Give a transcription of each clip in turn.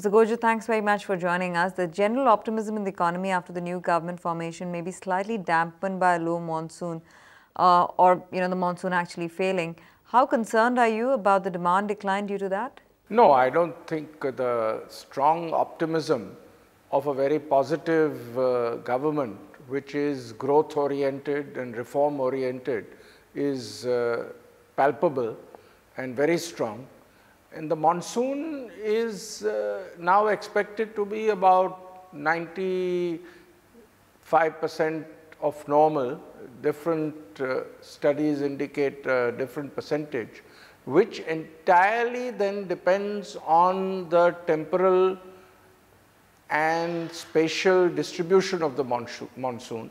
Mr. Godrej, thanks very much for joining us. The general optimism in the economy after the new government formation may be slightly dampened by a low monsoon or the monsoon actually failing. How concerned are you about the demand decline due to that? No, I don't think the strong optimism of a very positive government, which is growth oriented and reform oriented, is palpable and very strong. And the monsoon is now expected to be about 95% of normal. Different studies indicate a different percentage, which entirely then depends on the temporal and spatial distribution of the monsoon.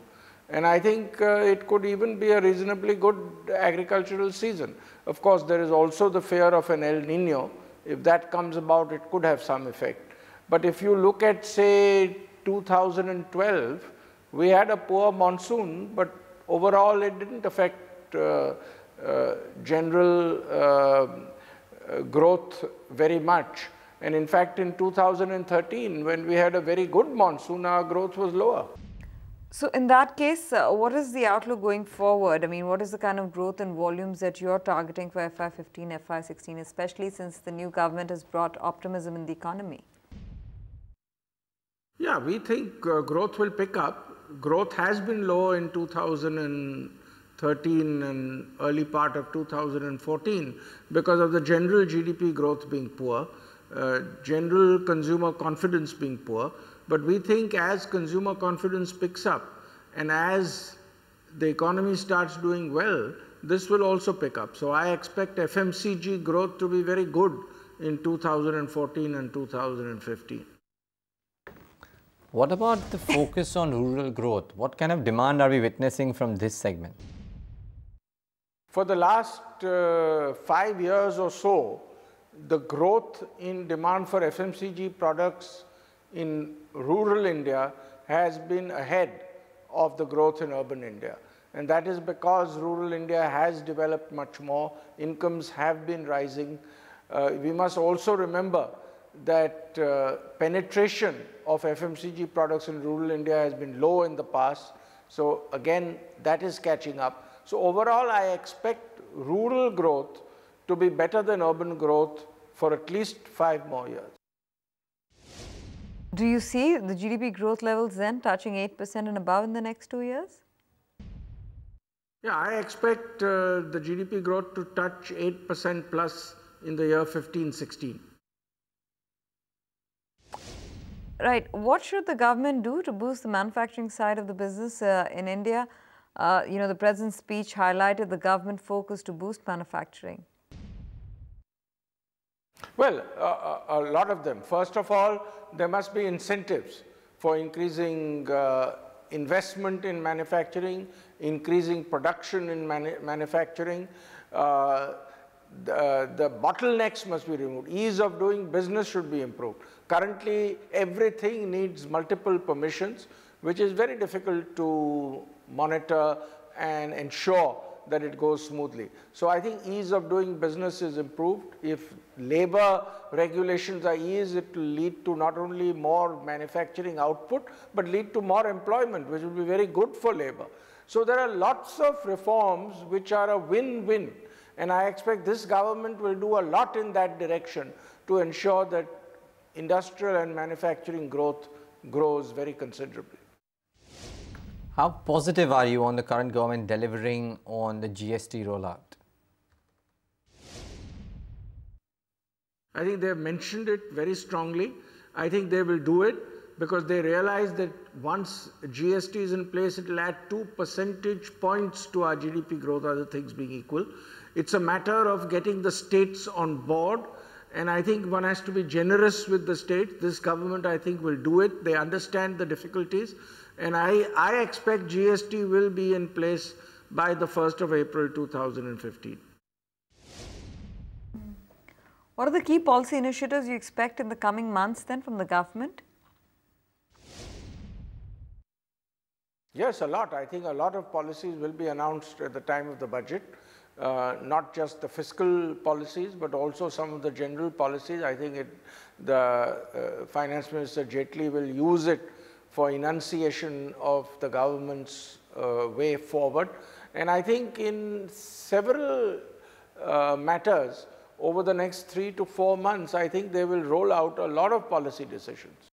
And I think it could even be a reasonably good agricultural season. Of course, there is also the fear of an El Nino. If that comes about, it could have some effect. But if you look at, say, 2012, we had a poor monsoon, but overall it didn't affect general growth very much. And in fact, in 2013, when we had a very good monsoon, our growth was lower. So in that case, what is the outlook going forward? I mean, what is the kind of growth and volumes that you're targeting for FY15, FY16, especially since the new government has brought optimism in the economy? Yeah, we think growth will pick up. Growth has been low in 2013 and early part of 2014 because of the general GDP growth being poor, general consumer confidence being poor. But we think as consumer confidence picks up and as the economy starts doing well, this will also pick up. So I expect FMCG growth to be very good in 2014 and 2015. What about the focus on rural growth? What kind of demand are we witnessing from this segment? For the last 5 years or so, the growth in demand for FMCG products in rural India has been ahead of the growth in urban India. And that is because rural India has developed much more, incomes have been rising. We must also remember that penetration of FMCG products in rural India has been low in the past. So again, that is catching up. So overall, I expect rural growth to be better than urban growth for at least 5 more years. Do you see the GDP growth levels then touching 8% and above in the next 2 years? Yeah, I expect the GDP growth to touch 8% plus in the year 15-16. Right. What should the government do to boost the manufacturing side of the business in India? The President's speech highlighted the government focus to boost manufacturing. Well, a lot of them. First of all, there must be incentives for increasing investment in manufacturing, increasing production in manufacturing. The bottlenecks must be removed. Ease of doing business should be improved. Currently, everything needs multiple permissions, which is very difficult to monitor and ensure that it goes smoothly. So I think ease of doing business is improved. If labor regulations are eased, it will lead to not only more manufacturing output, but lead to more employment, which will be very good for labor. So there are lots of reforms which are a win-win. And I expect this government will do a lot in that direction to ensure that industrial and manufacturing growth grows very considerably. How positive are you on the current government delivering on the GST rollout? I think they have mentioned it very strongly. I think they will do it because they realize that once GST is in place, it will add 2 percentage points to our GDP growth, other things being equal. It's a matter of getting the states on board, and I think one has to be generous with the states. This government, I think, will do it. They understand the difficulties, and I expect GST will be in place by the 1st of April 2015. What are the key policy initiatives you expect in the coming months then from the government? Yes, a lot. I think a lot of policies will be announced at the time of the budget. Not just the fiscal policies, but also some of the general policies. I think the Finance Minister Jaitley will use it for enunciation of the government's way forward. And I think in several matters over the next 3 to 4 months, I think they will roll out a lot of policy decisions.